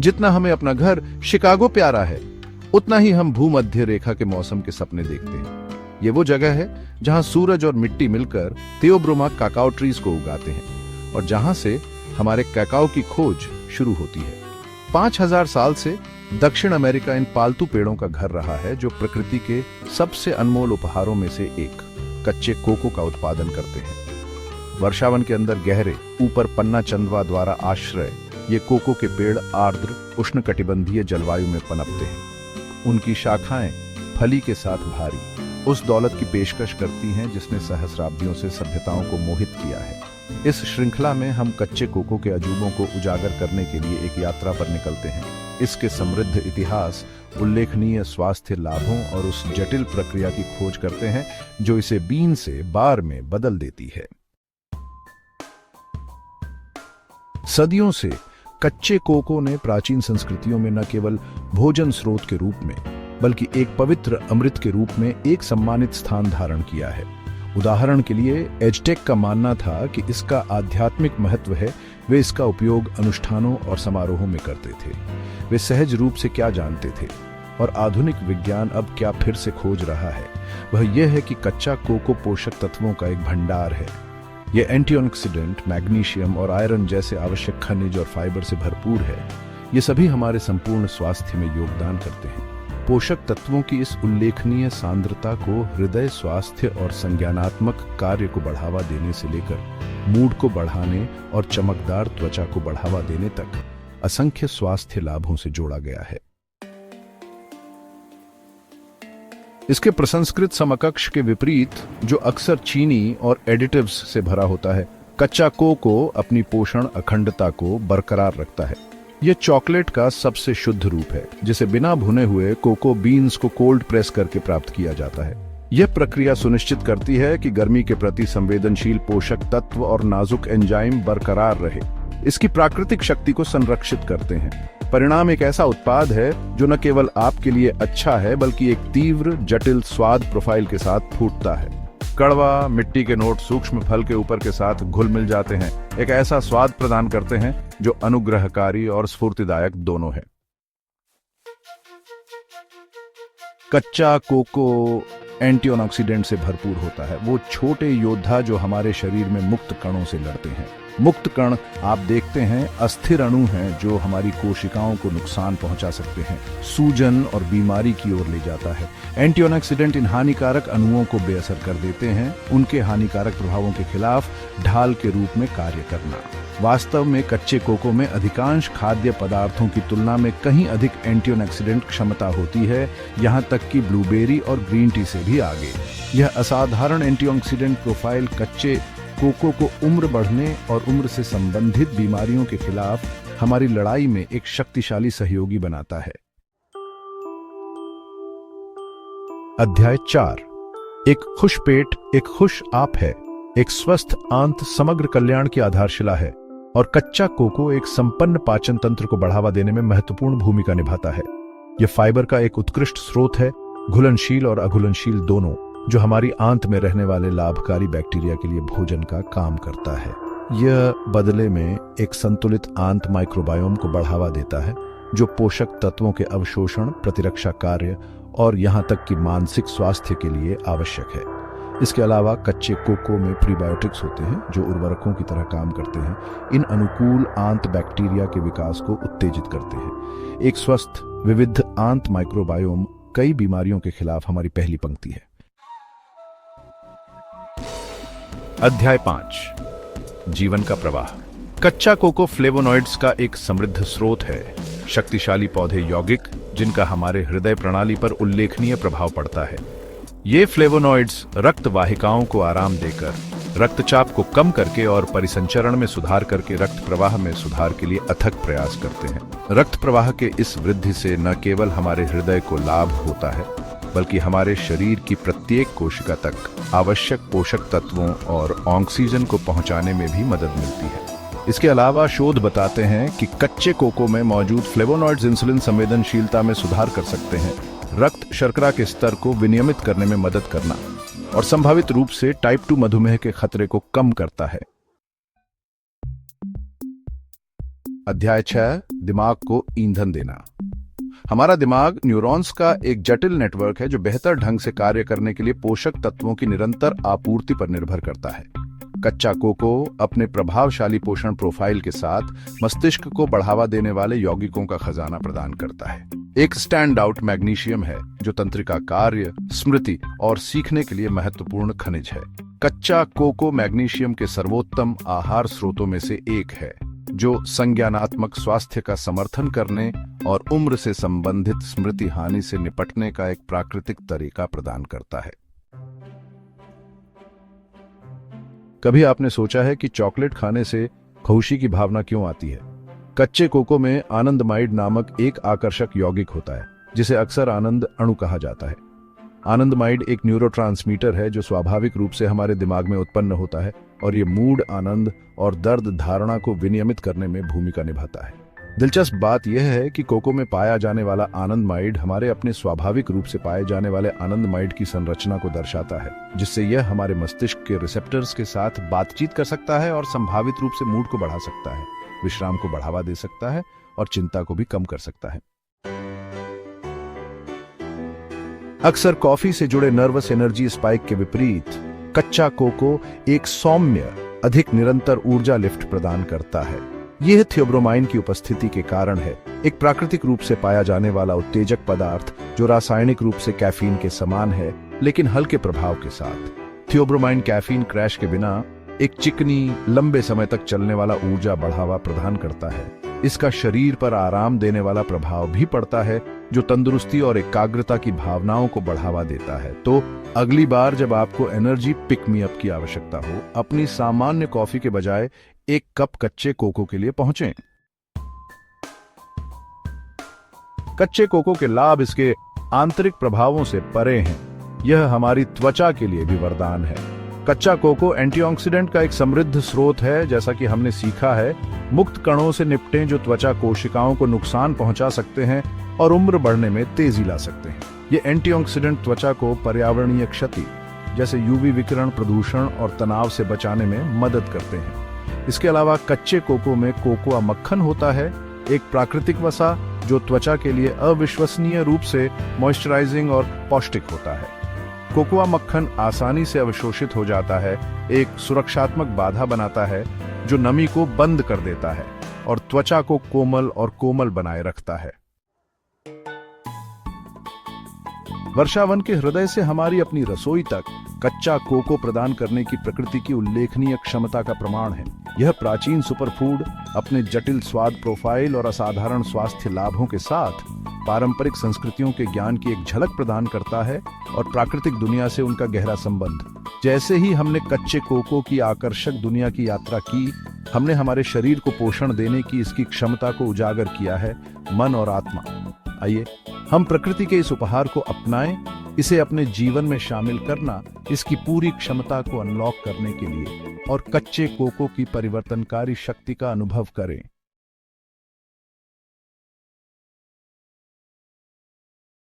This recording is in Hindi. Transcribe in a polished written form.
जितना हमें अपना घर शिकागो प्यारा है, उतना ही हम भूमध्य रेखा के मौसम के सपने देखते हैं। ये वो जगह है जहां सूरज और मिट्टी मिलकर थियोब्रोमा काकाओ ट्रीज को उगाते हैं और जहां से हमारे काकाओ की खोज शुरू होती है। 5000 साल से दक्षिण अमेरिका इन पालतू पेड़ों का घर रहा है जो प्रकृति के सबसे अनमोल उपहारों में से एक कच्चे कोको का उत्पादन करते हैं। वर्षावन के अंदर गहरे ऊपर पन्ना चंदवा द्वारा आश्रय ये कोको के पेड़ आर्द्र उष्णकटिबंधीय जलवायु में पनपते हैं। उनकी शाखाएं फली के साथ भारी उस दौलत की पेशकश करती हैं जिसने सहस्राब्दियों से सभ्यताओं को मोहित किया है। इस श्रृंखला में हम कच्चे कोको के अजूबों को उजागर करने के लिए एक यात्रा पर निकलते हैं। इसके समृद्ध इतिहास, उल्लेखनीय स्वास्थ्य लाभों और उस जटिल प्रक्रिया की खोज करते हैं जो इसे बीन से बार में बदल देती है। सदियों से कच्चे कोको ने प्राचीन संस्कृतियों में न केवल भोजन स्रोत के रूप में बल्कि एक पवित्र अमृत के रूप में एक सम्मानित स्थान धारण किया है। उदाहरण के लिए एज़टेक का मानना था कि इसका आध्यात्मिक महत्व है। वे इसका उपयोग अनुष्ठानों और समारोहों में करते थे। वे सहज रूप से क्या जानते थे और आधुनिक विज्ञान अब क्या फिर से खोज रहा है, वह यह है कि कच्चा कोको पोषक तत्वों का एक भंडार है। यह एंटीऑक्सीडेंट, मैग्नीशियम और आयरन जैसे आवश्यक खनिज और फाइबर से भरपूर है। ये सभी हमारे संपूर्ण स्वास्थ्य में योगदान करते हैं। पोषक तत्वों की इस उल्लेखनीय सांद्रता को हृदय स्वास्थ्य और संज्ञानात्मक कार्य को बढ़ावा देने से लेकर मूड को बढ़ाने और चमकदार त्वचा को बढ़ावा देने तक असंख्य स्वास्थ्य लाभों से जोड़ा गया है। इसके प्रसंस्कृत समकक्ष के विपरीत, जो अक्सर चीनी और एडिटिव्स से भरा होता है, कच्चा कोको अपनी पोषण अखंडता को बरकरार रखता है। यह चॉकलेट का सबसे शुद्ध रूप है जिसे बिना भुने हुए कोको बीन्स को कोल्ड प्रेस करके प्राप्त किया जाता है। यह प्रक्रिया सुनिश्चित करती है कि गर्मी के प्रति संवेदनशील पोषक तत्व और नाजुक एंजाइम बरकरार रहे। इसकी प्राकृतिक शक्ति को संरक्षित करते हैं। परिणाम एक ऐसा उत्पाद है जो न केवल आपके लिए अच्छा है बल्कि एक तीव्र जटिल स्वाद प्रोफाइल के साथ फूटता है। कड़वा मिट्टी के नोट सूक्ष्म फल के ऊपर के साथ घुल मिल जाते हैं, एक ऐसा स्वाद प्रदान करते हैं जो अनुग्रहकारी और स्फूर्तिदायक दोनों है। कच्चा कोको एंटीऑक्सीडेंट से भरपूर होता है, वो छोटे योद्धा जो हमारे शरीर में मुक्त कणों से लड़ते हैं। मुक्त कण, आप देखते हैं, अस्थिर अणु हैं जो हमारी कोशिकाओं को नुकसान पहुंचा सकते हैं, सूजन और बीमारी की ओर ले जाता है। एंटीऑक्सीडेंट इन हानिकारक अणुओं को बेअसर कर देते हैं, उनके हानिकारक प्रभावों के खिलाफ ढाल के रूप में कार्य करना। वास्तव में कच्चे कोको में अधिकांश खाद्य पदार्थों की तुलना में कहीं अधिक एंटीऑक्सीडेंट क्षमता होती है, यहां तक कि ब्लूबेरी और ग्रीन टी से भी आगे। यह असाधारण एंटीऑक्सीडेंट प्रोफाइल कच्चे कोको को उम्र बढ़ने और उम्र से संबंधित बीमारियों के खिलाफ हमारी लड़ाई में एक शक्तिशाली सहयोगी बनाता है। अध्याय 4। एक खुश पेट एक खुश आप है। एक स्वस्थ आंत समग्र कल्याण की आधारशिला है और कच्चा कोको एक संपन्न पाचन तंत्र को बढ़ावा देने में महत्वपूर्ण भूमिका निभाता है। यह फाइबर का एक उत्कृष्ट स्रोत है, घुलनशील और अघुलनशील दोनों, जो हमारी आंत में रहने वाले लाभकारी बैक्टीरिया के लिए भोजन का काम करता है। यह बदले में एक संतुलित आंत माइक्रोबायोम को बढ़ावा देता है जो पोषक तत्वों के अवशोषण, प्रतिरक्षा कार्य और यहां तक कि मानसिक स्वास्थ्य के लिए आवश्यक है। इसके अलावा कच्चे कोको में प्रीबायोटिक्स होते हैं जो उर्वरकों की तरह काम करते हैं। इन अनुकूल आंत बैक्टीरिया के विकास को उत्तेजित करते हैं। एक स्वस्थ विविध आंत माइक्रोबायोम कई बीमारियों के खिलाफ हमारी पहली पंक्ति है। अध्याय 5। जीवन का प्रवाह। कच्चा कोको फ्लेवोनॉइड्स का एक समृद्ध स्रोत है। शक्तिशाली पौधे यौगिक जिनका हमारे हृदय प्रणाली पर उल्लेखनीय प्रभाव पड़ता है। ये फ्लेवोनॉइड्स रक्त वाहिकाओं को आराम देकर, रक्तचाप को कम करके और परिसंचरण में सुधार करके रक्त प्रवाह में सुधार के लिए अथक प्रयास करते हैं। रक्त प्रवाह के इस वृद्धि से न केवल हमारे हृदय को लाभ होता है बल्कि हमारे शरीर की प्रत्येक कोशिका तक आवश्यक पोषक तत्वों और ऑक्सीजन को पहुंचाने में भी मदद मिलती है। इसके अलावा शोध बताते हैं कि कच्चे कोको में मौजूद फ्लेवोनॉइड्स इंसुलिन संवेदनशीलता में सुधार कर सकते हैं, रक्त शर्करा के स्तर को विनियमित करने में मदद करना और संभावित रूप से टाइप 2 मधुमेह के खतरे को कम करता है। अध्याय 6, दिमाग को ईंधन देना। हमारा दिमाग न्यूरॉन्स का एक जटिल नेटवर्क है जो बेहतर ढंग से कार्य करने के लिए पोषक तत्वों की निरंतर आपूर्ति पर निर्भर करता है। कच्चा कोको अपने प्रभावशाली पोषण प्रोफाइल के साथ मस्तिष्क को बढ़ावा देने वाले यौगिकों का खजाना प्रदान करता है। एक स्टैंड आउट मैग्नीशियम है जो तंत्रिका कार्य, स्मृति और सीखने के लिए महत्वपूर्ण खनिज है। कच्चा कोको मैग्नीशियम के सर्वोत्तम आहार स्रोतों में से एक है, जो संज्ञानात्मक स्वास्थ्य का समर्थन करने और उम्र से संबंधित स्मृति हानि से निपटने का एक प्राकृतिक तरीका प्रदान करता है। कभी आपने सोचा है कि चॉकलेट खाने से खुशी की भावना क्यों आती है? कच्चे कोको में आनंदमाइड नामक एक आकर्षक यौगिक होता है जिसे अक्सर आनंद अणु कहा जाता है। आनंदमाइड एक न्यूरोट्रांसमीटर है जो स्वाभाविक रूप से हमारे दिमाग में उत्पन्न होता है और ये मूड, आनंद और दर्द धारणा को विनियमित करने में भूमिका निभाता है। दिलचस्प बात यह है कि कोको में पाया जाने वाला आनंदमाइड हमारे अपने स्वाभाविक रूप से पाए जाने वाले आनंदमाइड की संरचना को दर्शाता है, जिससे यह हमारे मस्तिष्क के रिसेप्टर्स के साथ बातचीत कर सकता है और संभावित रूप से मूड को बढ़ा सकता है, विश्राम को बढ़ावा दे सकता है और चिंता को भी कम कर सकता है। अक्सर कॉफी से जुड़े नर्वस एनर्जी स्पाइक के विपरीत कच्चा कोको एक सौम्य, अधिक निरंतर ऊर्जा लिफ्ट प्रदान करता है। यह थियोब्रोमाइन की उपस्थिति के कारण है, एक प्राकृतिक रूप से पाया जाने वाला उत्तेजक पदार्थ जो रासायनिक रूप से कैफीन के समान है लेकिन हल्के प्रभाव के साथ। थियोब्रोमाइन कैफीन क्रैश के बिना एक चिकनी, लंबे समय तक चलने वाला ऊर्जा बढ़ावा प्रदान करता है। इसका शरीर पर आराम देने वाला प्रभाव भी पड़ता है जो तंदुरुस्ती और एकाग्रता की भावनाओं को बढ़ावा देता है। तो अगली बार जब आपको एनर्जी पिक मी अप की आवश्यकता हो, अपनी सामान्य कॉफी के बजाय एक कप कच्चे कोको के लिए पहुंचें। कच्चे कोको के लाभ इसके आंतरिक प्रभावों से परे हैं। यह हमारी त्वचा के लिए भी वरदान है। कच्चा कोको एंटीऑक्सीडेंट का एक समृद्ध स्रोत है। जैसा कि हमने सीखा है, मुक्त कणों से निपटें जो त्वचा कोशिकाओं को नुकसान पहुंचा सकते हैं और उम्र बढ़ने में तेजी ला सकते हैं। ये एंटीऑक्सीडेंट त्वचा को पर्यावरणीय क्षति जैसे यूवी विकिरण, प्रदूषण और तनाव से बचाने में मदद करते हैं। इसके अलावा कच्चे कोको में कोकोआ मक्खन होता है, एक प्राकृतिक वसा जो त्वचा के लिए अविश्वसनीय रूप से मॉइस्चराइजिंग और पौष्टिक होता है। कोकोआ मक्खन आसानी से अवशोषित हो जाता है, एक सुरक्षात्मक बाधा बनाता है जो नमी को बंद कर देता है और त्वचा को कोमल और कोमल बनाए रखता है। वर्षावन के हृदय से हमारी अपनी रसोई तक कच्चा कोको प्रदान करने की प्रकृति की उल्लेखनीय क्षमता का प्रमाण है। यह प्राचीन सुपरफूड अपने जटिल स्वाद प्रोफाइल और असाधारण स्वास्थ्य लाभों के साथ पारंपरिक संस्कृतियों के ज्ञान की एक झलक प्रदान करता है और प्राकृतिक दुनिया से उनका गहरा संबंध। जैसे ही हमने कच्चे कोको की आकर्षक दुनिया की यात्रा की, हमने हमारे शरीर को पोषण देने की इसकी क्षमता को उजागर किया है, मन और आत्मा। आइए हम प्रकृति के इस उपहार को अपनाएं, इसे अपने जीवन में शामिल करना, इसकी पूरी क्षमता को अनलॉक करने के लिए और कच्चे कोको की परिवर्तनकारी शक्ति का अनुभव करें।